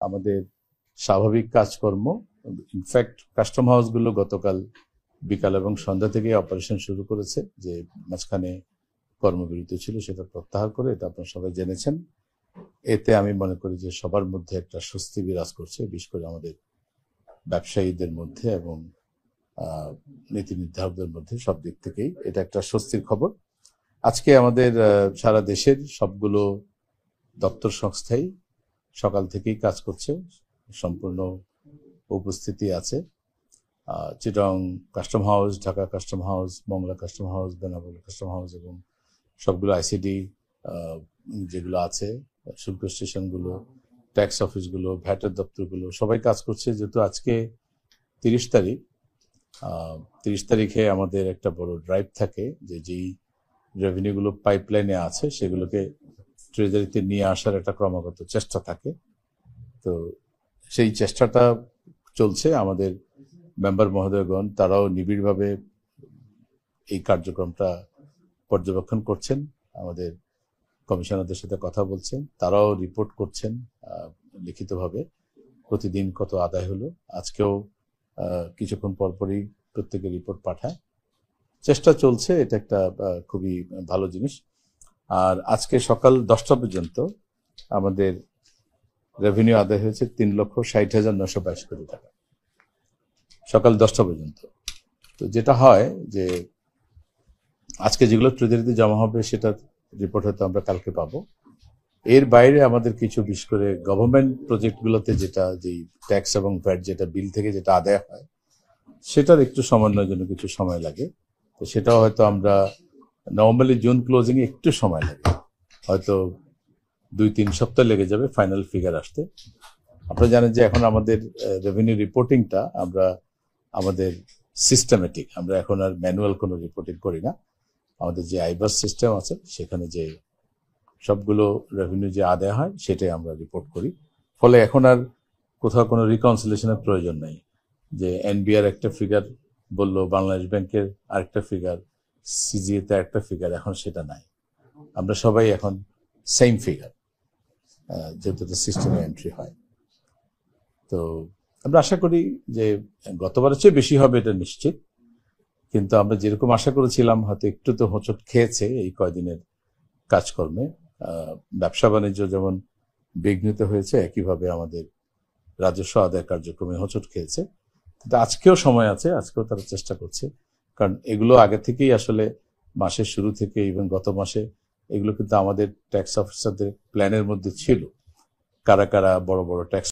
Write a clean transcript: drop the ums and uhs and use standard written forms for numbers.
আমাদের স্বাভাবিক কাজকর্ম। ইনফ্যাক্ট কাস্টম হাউসগুলো গতকাল বিকাল এবং সন্ধ্যা থেকে অপারেশন শুরু করেছে, যে মাঝখানে কর্মবিরতি ছিল সেটা প্রত্যাহার করে, এটা আপনারা সবাই জেনেছেন। এতে আমি মনে করি যে সবার মধ্যে একটা স্বস্তি বিরাজ করছে, বিশেষ করে আমাদের ব্যবসায়ীদের মধ্যে এবং নীতি নির্ধারকদের মধ্যে। সব দিক থেকেই এটা একটা স্বস্তির খবর। আজকে আমাদের সারা দেশের সবগুলো দপ্তর সংস্থাই সকাল থেকেই কাজ করছে, সম্পূর্ণ উপস্থিতি আছে। Chittagong custom house, Dhaka custom house, Mongla custom house, Benapole custom house এবং সবগুলো আইসিডি যেগুলো আছে, শুল্ক স্টেশনগুলো, ট্যাক্স অফিসগুলো, ভ্যাটের দপ্তরগুলো সবাই কাজ করছে। যেহেতু আজকে 30 তারিখ, 30 তারিখে আমাদের একটা বড় ড্রাইভ থাকে, যেই রেভিনিউগুলো পাইপলাইনে আছে সেগুলোকে ট্রেজারিতে নিয়ে আসার একটা ক্রমাগত চেষ্টা থাকে। তো সেই চেষ্টাটা চলছে। আমাদের মেম্বার মহোদয়গণ তারাও নিবিড়ভাবে এই কার্যক্রমটা পর্যবেক্ষণ করছেন, আমাদের কমিশনারদের সাথে কথা বলছেন, তারাও রিপোর্ট করছেন লিখিতভাবে প্রতিদিন কত আদায় হলো। আজকেও কিছুক্ষণ পরপরই প্রত্যেকের রিপোর্ট পাঠায়। চেষ্টা চলছে, এটা একটা খুবই ভালো জিনিস। আর আজকে সকাল 10টা পর্যন্ত আমাদের রেভিনিউ আদায় হয়েছে 3,60,922 কোটি টাকা, সকাল 10টা পর্যন্ত। তো যেটা হয় যে আজকে যেগুলো ট্রেজারিতে জমা হবে সেটার রিপোর্ট হয়তো আমরা কালকে পাবো। এর বাইরে আমাদের কিছু, বিশেষ করে গভর্নমেন্ট প্রজেক্টগুলোতে যেটা যেই ট্যাক্স এবং ভ্যাট যেটা বিল থেকে যেটা আদায় হয় সেটার একটু সমন্বয়ের জন্য কিছু সময় লাগে। তো সেটাও হয়তো আমরা নর্মালি জুন ক্লোজিং এ একটু সময় লাগে, হয়তো 2-3 সপ্তাহ লেগে যাবে ফাইনাল ফিগার আসতে। আপনারা জানেন যে এখন আমাদের রেভিনিউ রিপোর্টিংটা আমরা আমাদের সিস্টেমেটিক, আমরা এখন আর ম্যানুয়াল কোনো রিপোর্টিং করি না। আমাদের যে আইবাস সিস্টেম আছে সেখানে যে সবগুলো রেভিনিউ যে আদায় হয় সেটাই আমরা রিপোর্ট করি। ফলে এখন আর কোথাও কোনো রিকনসিলেশনের প্রয়োজন নেই, যে এনবিআর একটা ফিগার বললো, বাংলাদেশ ব্যাংকের আরেকটা ফিগার, সিজিএতে একটা ফিগার, এখন সেটা নাই। আমরা সবাই এখন সেম ফিগার, যেহেতু সিস্টেমে এন্ট্রি হয়। তো আমরা আশা করি যে গতবারের চেয়ে বেশি হবে, এটা নিশ্চিত। কিন্তু আমরা যেরকম আশা করেছিলাম হয়তো একটু তো হোঁচট খেয়েছে এই কয়দিনের কাজকর্মে। ব্যবসা বাণিজ্য যেমন বিঘ্নিত হয়েছে, একইভাবে আমাদের রাজস্ব আদায় কার্যক্রমে হোঁচট খেয়েছে। কিন্তু আজকেও সময় আছে, আজকেও তারা চেষ্টা করছে, কারণ এগুলো আগে থেকেই আসলে মাসের শুরু থেকে ইভেন গত মাসে এগুলো কিন্তু আমাদের ট্যাক্স অফিসারদের প্ল্যানের মধ্যে ছিল, কারা কারা বড় বড় ট্যাক্স